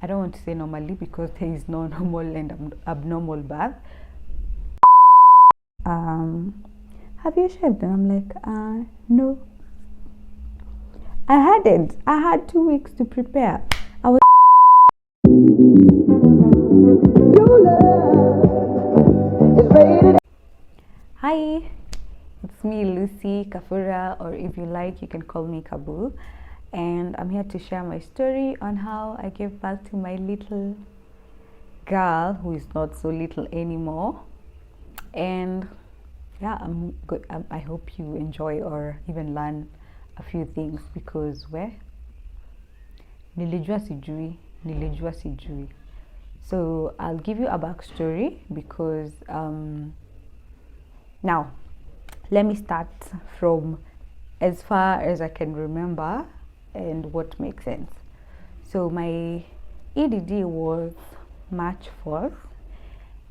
I don't want to say normally because there is no normal and abnormal birth. Have you shaved? And I'm like, no. I hadn't. I had 2 weeks to prepare. I was Hi, it's me, Lucy Kafura, or if you like, you can call me Kabu. And I'm here to share my story on how I gave birth to my little girl, who is not so little anymore. And yeah, I'm good. I hope you enjoy or even learn a few things, because nilijua sijui. So I'll give you a backstory, because now let me start from as far as I can remember and what makes sense. So my EDD was March 4th,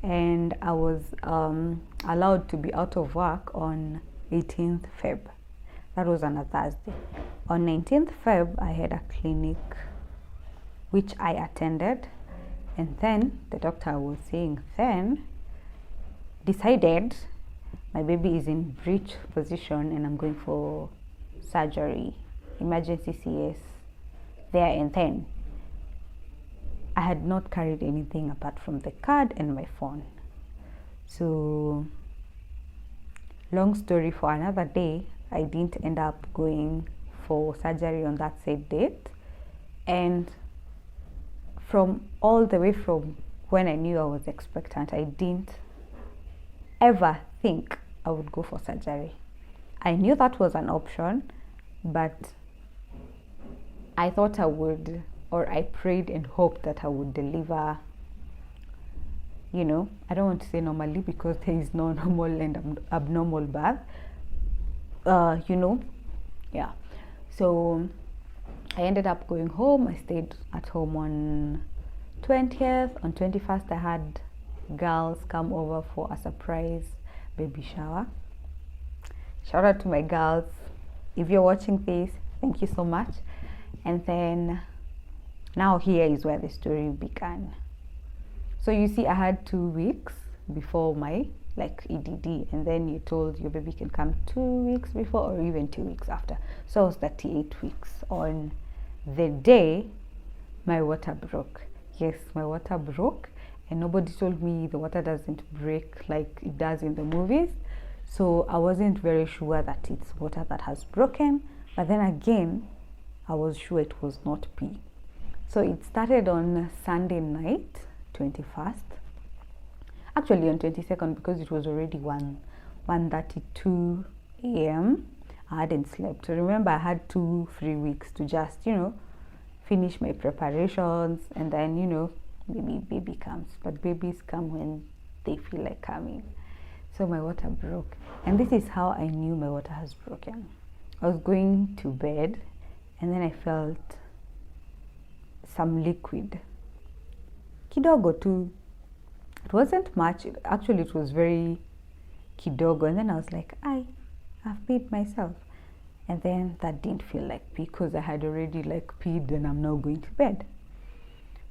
and I was allowed to be out of work on 18th Feb. That was on a Thursday. On 19th Feb, I had a clinic which I attended, and then the doctor was saying then decided my baby is in breech position and I'm going for surgery, emergency CS there and then. I had not carried anything apart from the card and my phone. So long story for another day, I didn't end up going for surgery on that said date. And from all the way from when I knew I was expectant, I didn't ever think I would go for surgery. I knew that was an option, but I thought I would, or I prayed and hoped that I would deliver, I don't want to say normally because there is no normal and abnormal birth, yeah. So I ended up going home. I stayed at home on 20th. On 21st, I had girls come over for a surprise baby shower. Shout out to my girls. If you're watching this, thank you so much. And then now here is where the story began. So you see, I had 2 weeks before my EDD, and then you told your baby can come 2 weeks before or even 2 weeks after. So I was 38 weeks on the day my water broke. Yes, my water broke, and nobody told me the water doesn't break like it does in the movies. So I wasn't very sure that it's water that has broken, but then again, I was sure it was not pee. So it started on Sunday night, 21st. Actually on 22nd, because it was already 1:32 a.m. I hadn't slept. So remember, I had 2 free weeks to just, finish my preparations, and then, maybe baby comes. But babies come when they feel like coming. So my water broke. And this is how I knew my water has broken. I was going to bed, and then I felt some liquid. Kidogo too. It wasn't much. Actually, it was very kidogo. And then I was like, I've peed myself. And then that didn't feel like pee, because I had already peed and I'm now going to bed.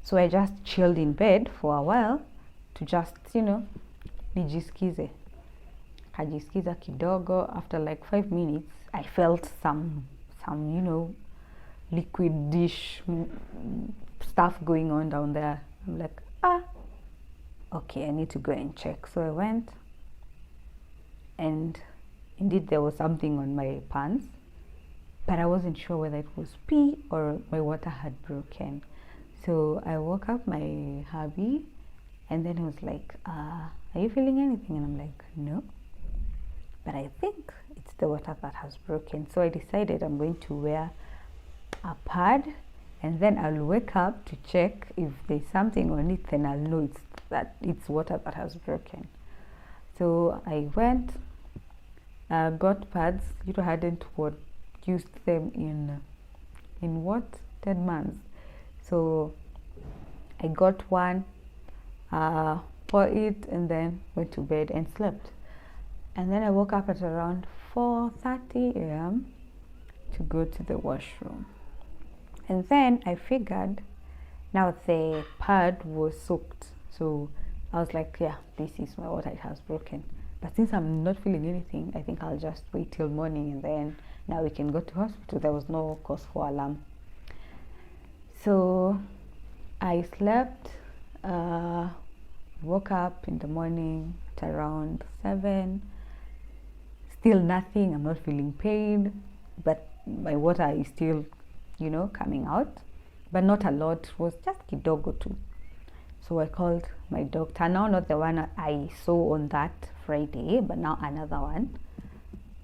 So I just chilled in bed for a while to just, nijisikize. Kajisikiza kidogo. After 5 minutes, I felt some liquid dish stuff going on down there. I'm like, okay, I need to go and check. So I went, and indeed there was something on my pants, but I wasn't sure whether it was pee or my water had broken. So I woke up my hubby, and then he was like, are you feeling anything? And I'm like, no, but I think it's the water that has broken. So I decided I'm going to wear a pad, and then I'll wake up to check if there's something on it, then I'll know it's water that has broken. So I went, got pads. Hadn't used them in 10 months. So I got one for it, and then went to bed and slept. And then I woke up at around 4:30 a.m. to go to the washroom. And then I figured Now the pad was soaked, so I was like, yeah, this is my water, it has broken. But since I'm not feeling anything, I think I'll just wait till morning and then now we can go to hospital. There was no cause for alarm. So I slept, woke up in the morning at around 7. Still nothing, I'm not feeling pain, but my water is still, coming out, but not a lot. It was just kidogo too. So I called my doctor, now not the one I saw on that Friday, but now another one.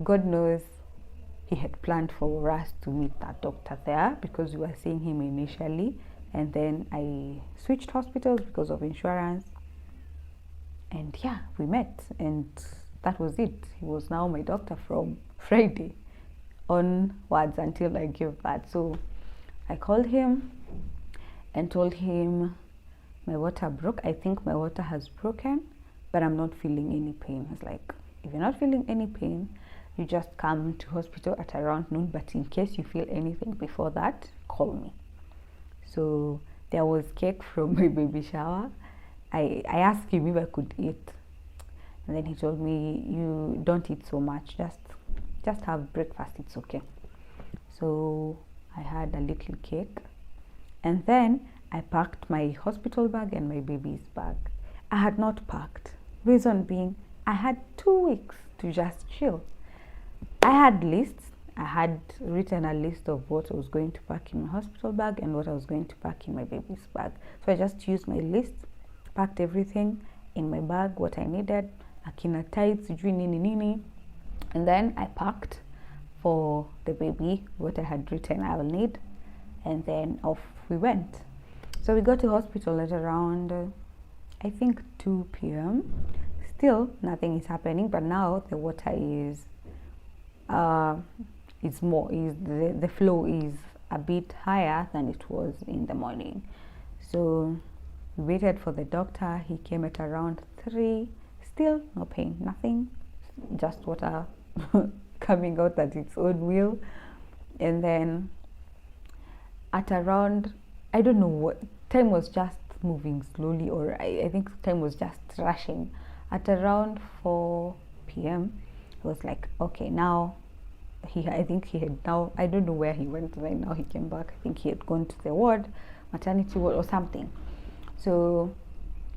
God knows he had planned for us to meet that doctor there because we were seeing him initially, and then I switched hospitals because of insurance, and yeah, we met, and that was it. He was now my doctor from Friday onwards until I gave birth. So I called him and told him my water broke. I think my water has broken, but I'm not feeling any pain. I was like, if you're not feeling any pain, you just come to hospital at around noon, but in case you feel anything before that, call me. So there was cake from my baby shower. I asked him if I could eat, and then he told me, you don't eat so much, just have breakfast, it's okay. So I had a little cake, and then I packed my hospital bag and my baby's bag. I had not packed, reason being I had 2 weeks to just chill. I had lists. I had written a list of what I was going to pack in my hospital bag and what I was going to pack in my baby's bag. So I just used my list, packed everything in my bag, what I needed, akina tights, nini, and then I packed for the baby what I had written I will need, and then off we went. So we got to hospital at around, I think 2 p.m. Still nothing is happening, but now the water is the flow is a bit higher than it was in the morning. So we waited for the doctor. He came at around 3. Still no pain, nothing, just water coming out at its own will. And then at around, I don't know what, time was just moving slowly, or I think time was just rushing. At around 4 p.m. it was like, okay, now I think he had now, I don't know where he went right now, he came back. I think he had gone to the ward, maternity ward or something. So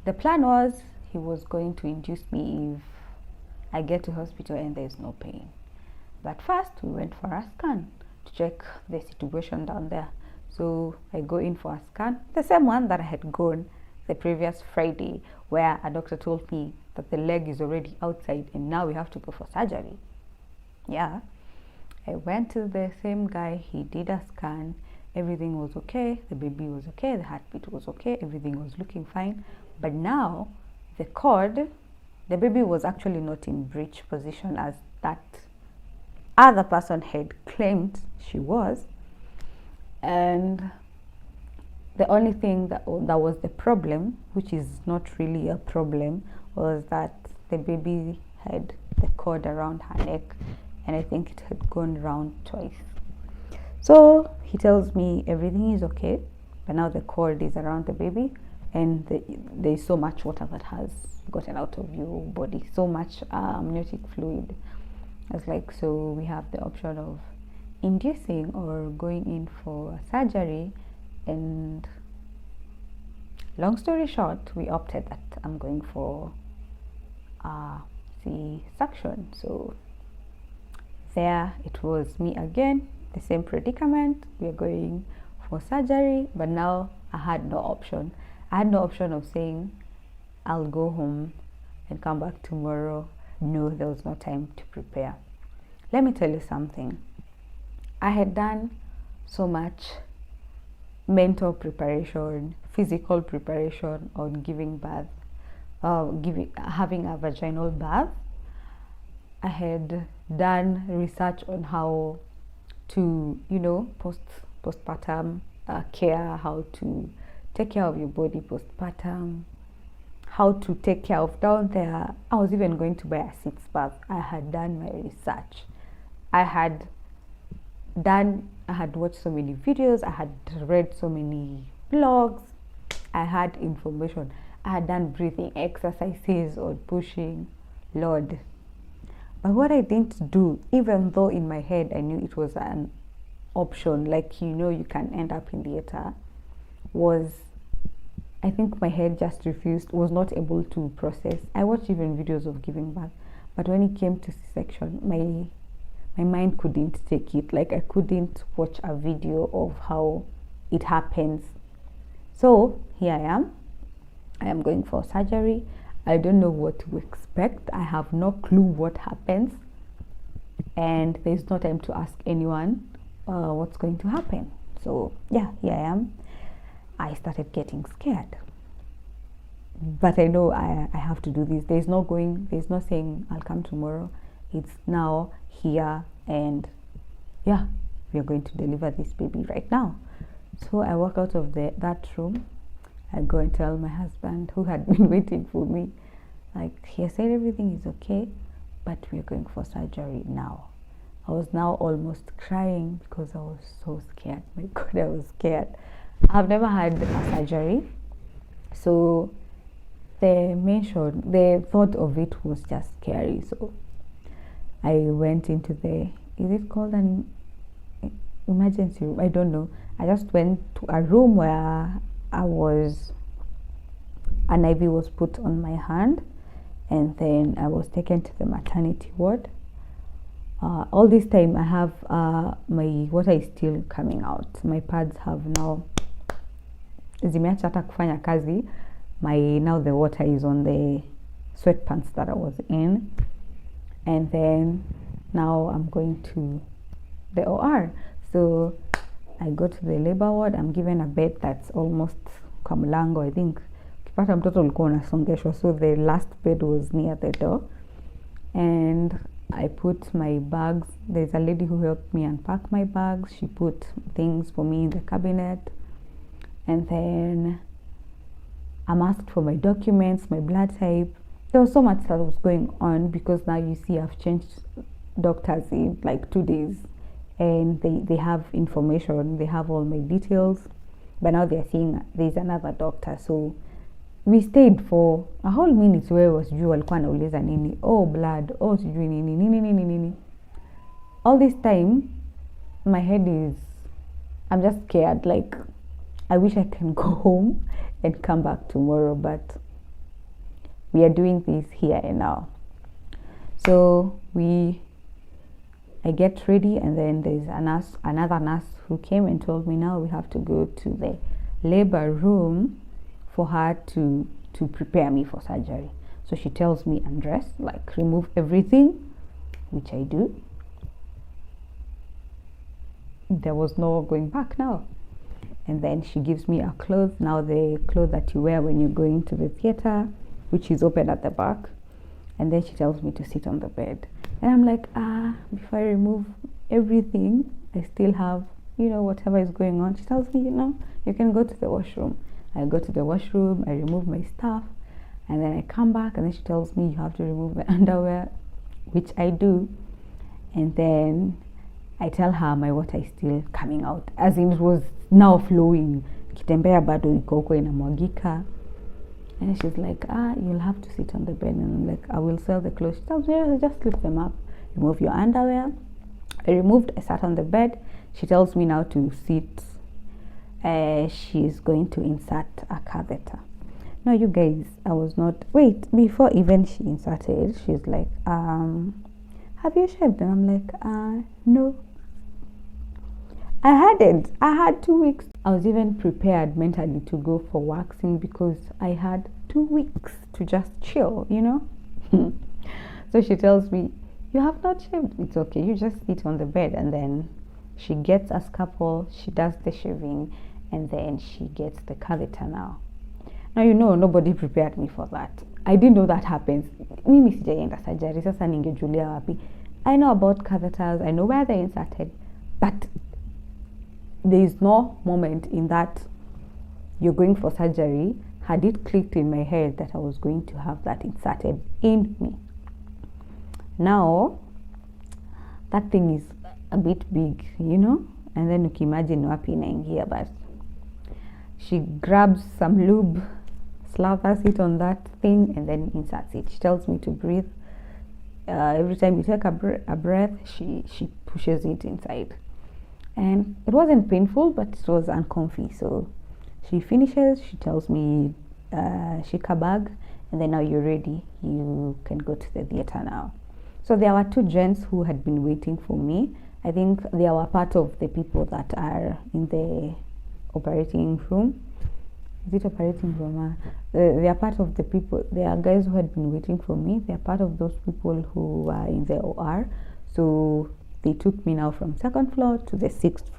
the plan was he was going to induce me if I get to hospital and there's no pain. But first we went for a scan to check the situation down there. So I go in for a scan, the same one that I had gone the previous Friday, where a doctor told me that the leg is already outside and now we have to go for surgery. Yeah, I went to the same guy. He did a scan, everything was okay, the baby was okay, the heartbeat was okay, everything was looking fine. But now the cord, the baby was actually not in breech position as that other person had claimed she was, and the only thing that was the problem, which is not really a problem, was that the baby had the cord around her neck, and I think it had gone round twice. So he tells me everything is okay, but now the cord is around the baby, and there's so much water that has gotten out of your body, so much amniotic fluid. I was like, so we have the option of inducing or going in for surgery. And long story short, we opted that I'm going for C-section. So there it was me again, the same predicament. We are going for surgery, but now I had no option. I had no option of saying I'll go home and come back tomorrow. No, there was no time to prepare. Let me tell you something. I had done so much mental preparation, physical preparation on giving birth, having a vaginal birth. I had done research on how to, postpartum care, how to take care of your body postpartum, how to take care of down there. I was even going to buy a 6th birth. I had done my research. I had watched so many videos, I had read so many blogs, I had information. I had done breathing exercises or pushing, Lord. But what I didn't do, even though in my head I knew it was an option, like you can end up in theater, was I think my head just refused, was not able to process. I watched even videos of giving birth, but when it came to C-section, my mind couldn't take it. Like I couldn't watch a video of how it happens. So here I am. I am going for surgery. I don't know what to expect. I have no clue what happens. And there's no time to ask anyone what's going to happen. So yeah, here I am. I started getting scared. But I know I have to do this. There's no saying I'll come tomorrow. It's now, here, and yeah, we are going to deliver this baby right now. So I walk out of that room. I go and tell my husband, who had been waiting for me, like, he said everything is okay, but we're going for surgery now. I was now almost crying because I was so scared. My God, I was scared. I've never had a surgery, so the thought of it was just scary. So I went into is it called an emergency room? I don't know. I just went to a room where an IV was put on my hand, and then I was taken to the maternity ward. All this time I have my water is still coming out. My pads have now zimeacha hata kufanya kazi. Now the water is on the sweatpants that I was in, and then now I'm going to the OR. So I go to the labor ward. I'm given a bed that's almost kwa mlango. I think ukipata mtoto ulikuwa unasongeshwa, so the last bed was near the door, and I put my bags. There's a lady who helped me unpack my bags. She put things for me in the cabinet, and then I'm asked for my documents, my blood type. There was so much that was going on because now you see I've changed doctors in like 2 days, and they have information, they have all my details, but now they're saying there's another doctor. So we stayed for a whole minute where was juu alikuwa anauliza nini, oh blood, oh sijui nini. All this time my head is, I'm just scared. Like I wish I can go home and come back tomorrow, but we are doing this here and now. So I get ready, and then there's another nurse who came and told me now we have to go to the labor room for her to prepare me for surgery. So she tells me undress, like remove everything, which I do. There was no going back now. And then she gives me a clothes, now the clothes that you wear when you're going to the theater, which is open at the back. And then she tells me to sit on the bed. And I'm like, before I remove everything, I still have, whatever is going on. She tells me, you can go to the washroom. I go to the washroom, I remove my stuff, and then I come back, and then she tells me you have to remove my underwear, which I do. And then I tell her my water is still coming out, as in it was now flowing. Kitembea bado iko huko inamwagika. And she's like, you'll have to sit on the bed. And I'm like, I will sell the clothes. She tells me, just lift them up, remove your underwear. I sat on the bed. She tells me now to sit. She's going to insert a catheter. No, you guys, I was not, wait, before even she inserted, she's like, have you shaved? And I'm like, no. I hadn't. I had 2 weeks. I was even prepared mentally to go for waxing because I had 2 weeks to just chill, So she tells me, you have not shaved. It's okay. You just sit on the bed. And then she gets a scalpel. She does the shaving. And then she gets the catheter now. Now, nobody prepared me for that. I didn't know that happens. Mimi sijaenda surgery. Sasa ningejulia wapi. I know about catheters. I know where they're inserted. But there is no moment in that you're going for surgery had it clicked in my head that I was going to have that inserted in me. Now that thing is a bit big, and then you can imagine wapi inaingia. But She grabs some lube, slathers it on that thing, and then inserts it. She tells me to breathe. Every time you take a breath, she pushes it inside. And it wasn't painful, but it was uncomfy. So she finishes, she tells me, shake a bag, and then now you're ready. You can go to the theater now. So there were two gents who had been waiting for me. I think they were part of the people that are in the operating room. Is it operating room? They are part of the people. There are guys who had been waiting for me. They are part of those people who were in the OR. So they took me now from 2nd floor to the 6th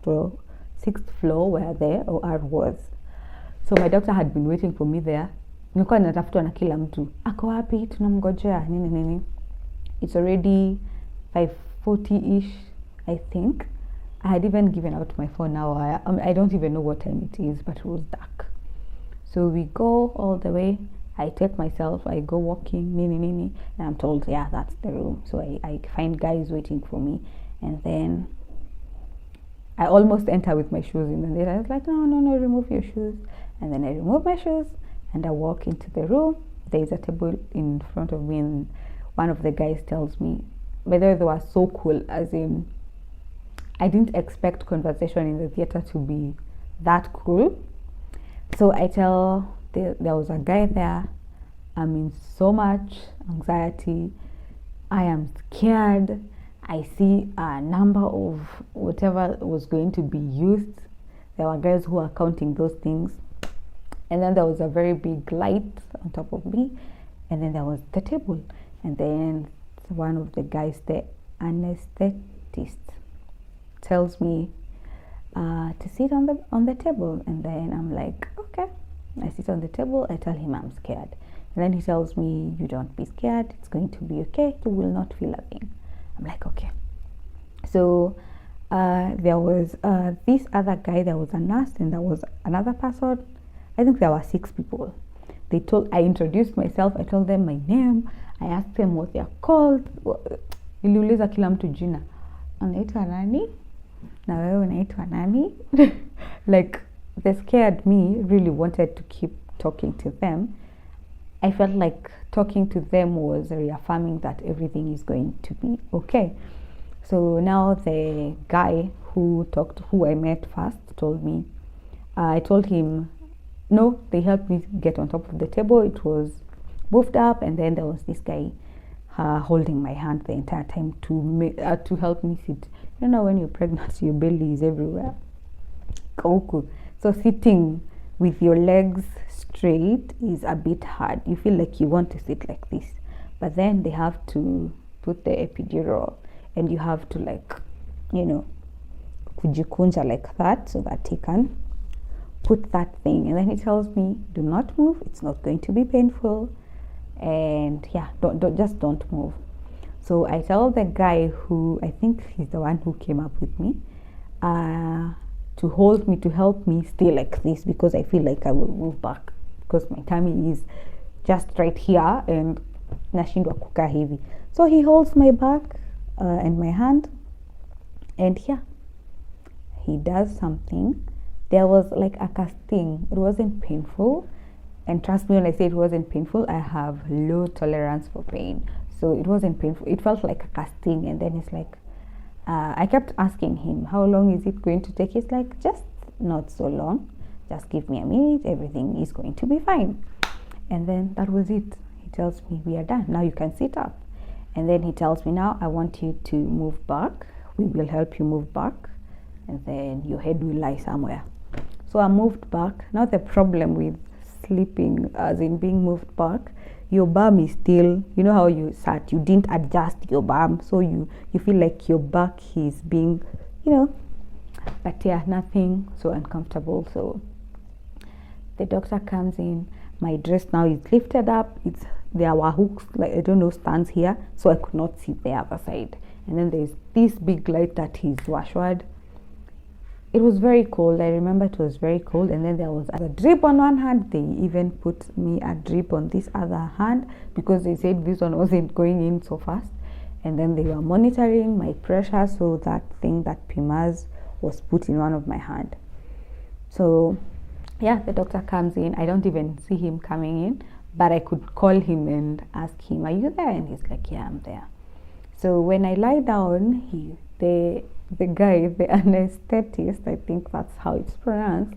floor where the OR was. So my doctor had been waiting for me there. Nilikuwa natafutwa na kila mtu. Ako wapi? Tunamngojea nini. It's already 5:40ish, I think. I had even given out my phone now. I don't even know what time it is, but it was dark. So we go all the way. I take myself, I go walking, and I'm told, yeah, that's the room. So I find guys waiting for me, and then I almost enter with my shoes in, and then I was like, no, remove your shoes. And then I remove my shoes, and I walk into the room. There is a table in front of me, and one of the guys tells me, by the way, they were so cool, as in, I didn't expect conversation in the theater to be that cool. So I tell, there was a guy there, I'm in so much anxiety, I am scared, I see a number of whatever was going to be used. There were guys who were counting those things. And then there was a very big light on top of me. And then there was the table. And then one of the guys, the anesthetist, tells me to sit on the table. And then I'm like, okay. I sit on the table. I tell him I'm scared. And then he tells me, you don't be scared. It's going to be okay. You will not feel a thing. I'm like, okay. So there was this other guy. There was a nurse, and there was another person. I think there were 6 people. I introduced myself. I told them my name. I asked them what they are called. Niliuliza kila mtu jina. Unaitwa nani? Na wewe unaitwa nani? Like, they scared me, really wanted to keep talking to them. I felt like talking to them was reaffirming that everything is going to be okay. So now the guy who I met first, told me, I told him, no, they helped me get on top of the table. It was moved up, and then there was this guy holding my hand the entire time to help me sit. You know, when you're pregnant, your belly is everywhere. So sitting with your legs straight is a bit hard. You feel like you want to sit like this, but then they have to put the epidural, and you have to, like, you know, kujikunja like that so that he can put that thing. And then he tells me, do not move, it's not going to be painful, and yeah, don't move. So I tell the guy, who I think he's the one who came up with me, to hold me, to help me stay like this, because I feel like I will move back, because my tummy is just right here and nashindwa kukaa hivi. So he holds my back and my hand, and yeah, he does something. There was like a casting. It wasn't painful, and trust me when I say it wasn't painful, I have low tolerance for pain. So it wasn't painful. It felt like a casting, and then it's like, I kept asking him, how long is it going to take? He's like, just not so long. Just give me a minute. Everything is going to be fine. And then that was it. He tells me, we are done. Now you can sit up. And then he tells me, now I want you to move back. We will help you move back. And then your head will lie somewhere. So I moved back. Now the problem with sleeping, as in being moved back, your bum is still, you know how you sat, you didn't adjust your bum, so you feel like your back is being, you know, but yeah, nothing so uncomfortable. So the doctor comes in, my dress now is lifted up, there were hooks, like, I don't know, stands here, so I could not see the other side. And then there's this big light that is washward. It was very cold. I remember it was very cold. And then there was a drip on one hand. They even put me a drip on this other hand, because they said this one wasn't going in so fast. And then they were monitoring my pressure, so that thing that PIMAS was put in one of my hand. So yeah, the doctor comes in. I don't even see him coming in, but I could call him and ask him, "Are you there?" And he's like, "Yeah, I'm there." So when I lie down, the guy, the anesthetist, I think that's how it's pronounced,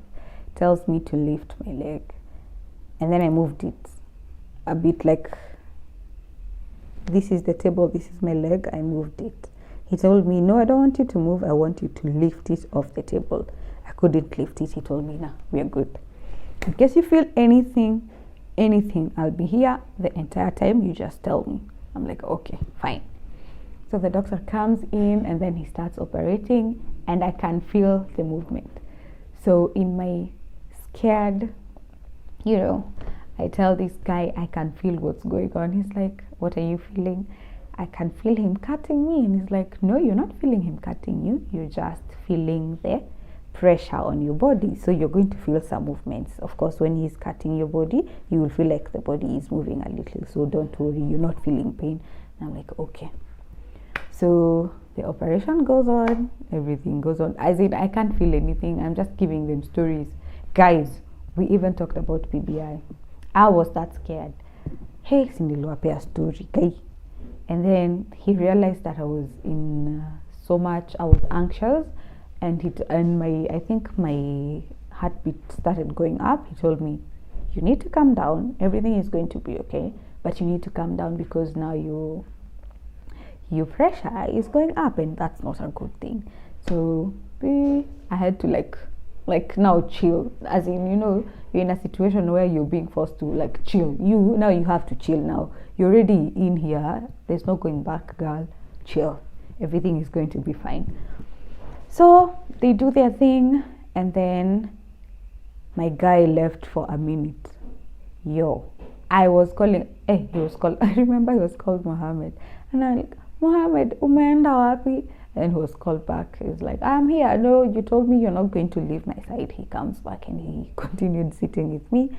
tells me to lift my leg, and then I moved it a bit, like, this is the table, this is my leg. I moved it. He told me, "No, I don't want you to move. I want you to lift it off the table." I couldn't lift it. He told me, "No, we are good. In case you feel anything, I'll be here the entire time. You just tell me." I'm like, "Okay, fine." So the doctor comes in and then he starts operating, and I can feel the movement. So in my scared, I tell this guy, "I can feel what's going on." He's like, "What are you feeling?" "I can feel him cutting me." And he's like, "No, you're not feeling him cutting you. You're just feeling the pressure on your body. So you're going to feel some movements. Of course, when he's cutting your body, you will feel like the body is moving a little. So don't worry, you're not feeling pain." And I'm like, "Okay." So the operation goes on, everything goes on. As in, I can't feel anything. I'm just giving them stories. Guys, we even talked about PBI. I was that scared. Hey, sindilwapea story, guy. And then he realized that I was in I was anxious, and I think my heartbeat started going up. He told me, "You need to calm down. Everything is going to be okay, but you need to calm down because now your pressure is going up, and that's not a good thing." So I had to like now chill, as in, you're in a situation where you're being forced to like chill. You have to chill now. You're already in here. There's no going back, girl. Chill. Everything is going to be fine. So they do their thing, and then my guy left for a minute. I was calling. He was called. I remember he was called Mohammed, and I'm like, "Mohammed, umeenda wapi?" And he was called back. He's like, "I'm here." "No, you told me you're not going to leave my side." He comes back and he continued sitting with me.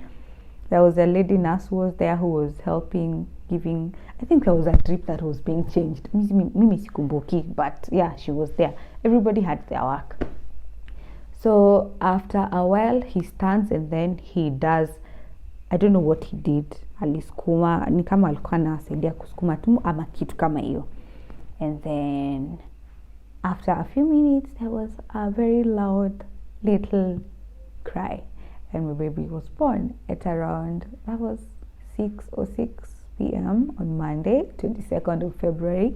There was a lady nurse who was there who was helping, giving, I think there was a drip that was being changed. Mimi sikumbuki, but yeah, she was there. Everybody had their work. So after a while, he stands and then he does, I don't know what he did. Alisukuma, ni kama alikuwa anasaidia kusukuma tu ama kitu kama hiyo. And then after a few minutes, there was a very loud little cry, and my baby was born at around, that was 6:06 p.m. on Monday, 22nd of February.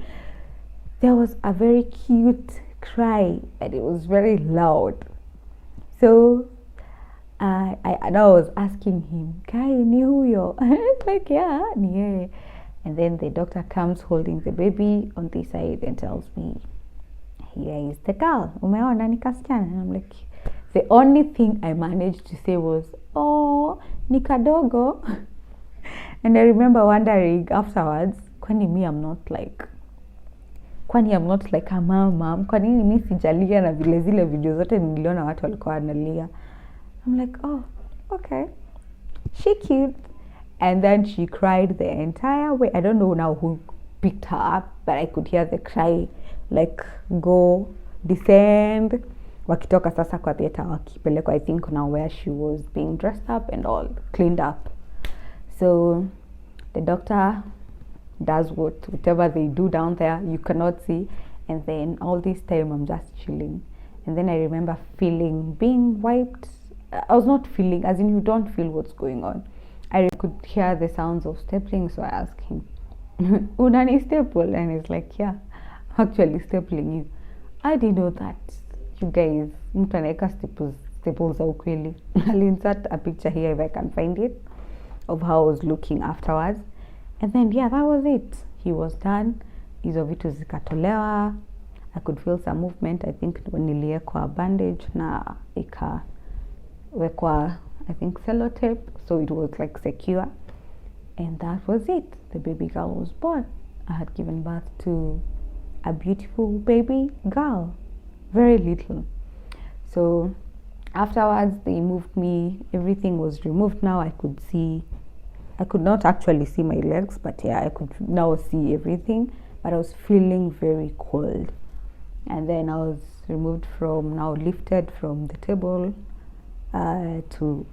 There was a very cute cry, and it was very loud. So I was asking him, "Kai, ni huyo?" Like, "Yeah, ni yeye." And then the doctor comes holding the baby on this side and tells me, "Here is the girl. Umeona ni kasichana?" And I'm like, the only thing I managed to say was, "Oh, ni kadogo." And I remember wondering afterwards, kwani I'm not like a mama? Kwani mimi sijalia na vile zile video zote niliona watu walikuwa wanalia? I'm like, "Oh, okay. She cute." And then she cried the entire way. I don't know now who picked her up, but I could hear the cry like go, descend. Wakitoka sasa kwa theater, wakipelekwa, I think now where she was being dressed up and all cleaned up. So the doctor does whatever they do down there, you cannot see. And then all this time I'm just chilling. And then I remember being wiped. I was not feeling, as in you don't feel what's going on. I could hear the sounds of stapling, so I asked him, "Unani staple?" And he's like, "Yeah, actually stapling you." I didn't know that. You guys, mtu anaeka staples za ukweli. I'll insert a picture here if I can find it of how I was looking afterwards. And then yeah, that was it. He was done. Hizo vitu zikatolewa. I could feel some movement. I think niliekwa bandage na ikawekwa, I think, sellotape, so it was like secure. And that was it. The baby girl was born. I had given birth to a beautiful baby girl, very little. So afterwards they moved me, everything was removed. Now I could not actually see my legs, but yeah, I could now see everything, but I was feeling very cold. And then I was lifted from the table. to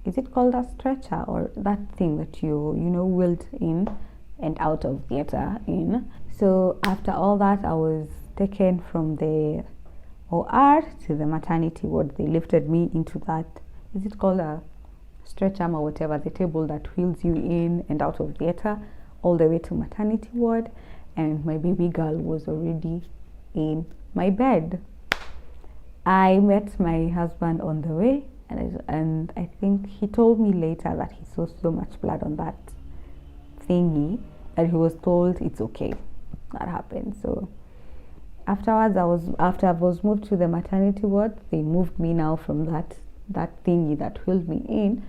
is it called a stretcher, or that thing that you wheeled in and out of theater in. So after all that, I was taken from the OR to the maternity ward. They lifted me into that, is it called a stretcher or whatever, the table that wheels you in and out of theater, all the way to maternity ward. And my baby girl was already in my bed. I met my husband on the way, and I think he told me later that he saw so much blood on that thingy, and he was told it's okay. That happened. So afterwards, after I was moved to the maternity ward, they moved me now from that thingy that wheeled me in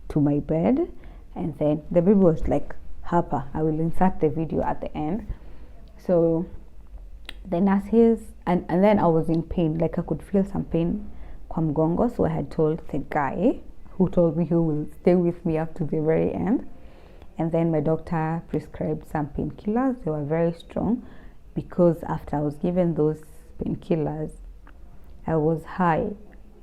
to my bed, and then the baby was like Harper. I will insert the video at the end. So the nurses, and then I was in pain, like I could feel some pain kwa mgongo. So I had told the guy who told me he will stay with me up to the very end. And then my doctor prescribed some painkillers. They were very strong, because after I was given those painkillers, I was high.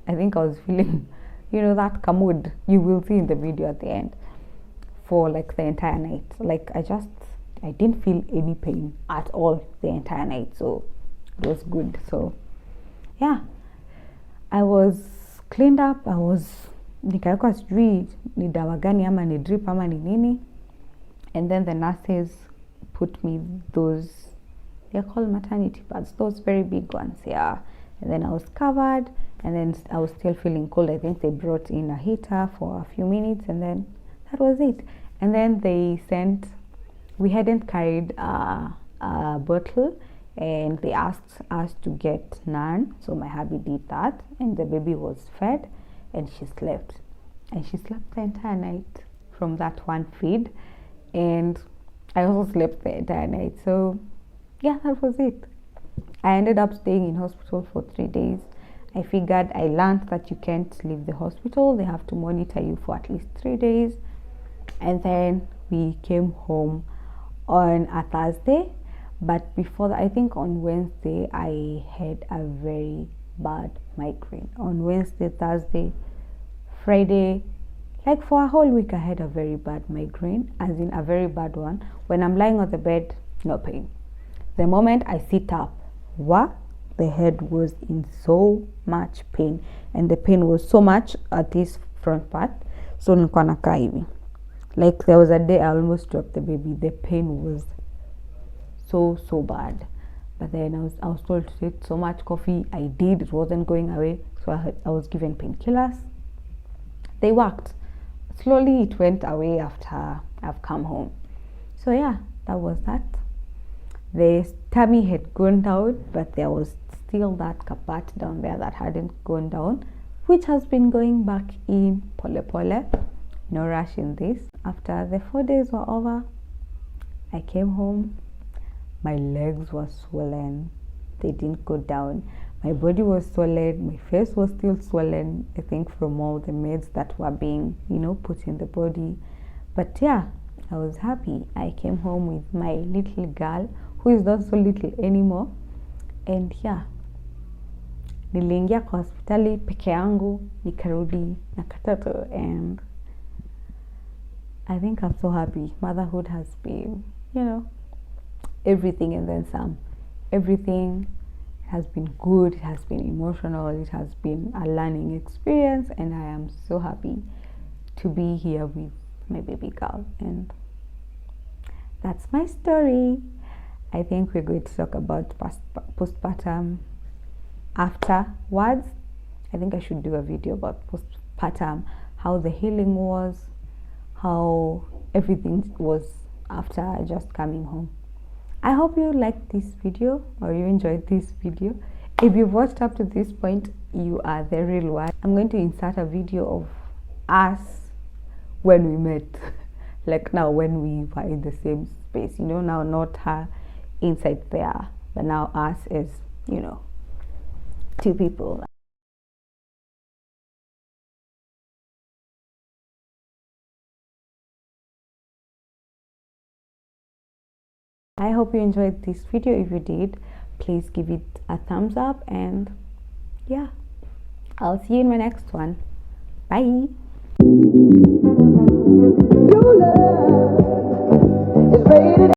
I think I was feeling, that mood you will see in the video at the end, for like the entire night. Like I didn't feel any pain at all the entire night. So it was good. So yeah, I was cleaned up. I was nikawekwa sijui ni dawa gani ama ni drip ama ni nini. And then the nurses put me those, they're called maternity pads, those very big ones, yeah. And then I was covered, and then I was still feeling cold. I think they brought in a heater for a few minutes, and then that was it. And then they sent, we hadn't carried a bottle, and they asked us to get none. So my hubby did that, and the baby was fed, and she slept. And she slept the entire night from that one feed. And I also slept the entire night. So yeah, that was it. I ended up staying in hospital for 3 days. I figured, I learned that you can't leave the hospital. They have to monitor you for at least 3 days. And then we came home on a Thursday. But before that, I think on Wednesday, I had a very bad migraine. On Wednesday, Thursday, Friday, like for a whole week, I had a very bad migraine, as in a very bad one. When I'm lying on the bed, no pain. The moment I sit up, the head was in so much pain, and the pain was so much at this front part. So nilikuwa nakaa hivi. Like there was a day I almost dropped the baby. The pain was so bad. But then I was told to take so much coffee. I did. It wasn't going away. So I was given painkillers. They worked. Slowly it went away after I've come home. So yeah, that was that. The tummy had gone down, but there was still that part down there that hadn't gone down, which has been going back in pole pole. No rush in this. After the 4 days were over, I came home. My legs were swollen. They didn't go down. My body was swollen. My face was still swollen, I think from all the meds that were being, put in the body. But yeah, I was happy. I came home with my little girl, who is not so little anymore. And yeah, niliingia kwa hospitali peke yangu, nikarudi na katoto, and I think I'm so happy. Motherhood has been, everything and then some. Everything has been good. It has been emotional. It has been a learning experience, and I am so happy to be here with my baby girl. And that's my story. I think we're going to talk about postpartum afterwards. I think I should do a video about postpartum, how the healing was, how everything was after just coming home. I hope you liked this video, or you enjoyed this video. If you've watched up to this point, you are the real one. I'm going to insert a video of us when we met, like now when we were in the same space, now not her inside there, but now us as, two people. I hope you enjoyed this video. If you did, please give it a thumbs up, and yeah, I'll see you in my next one. Bye.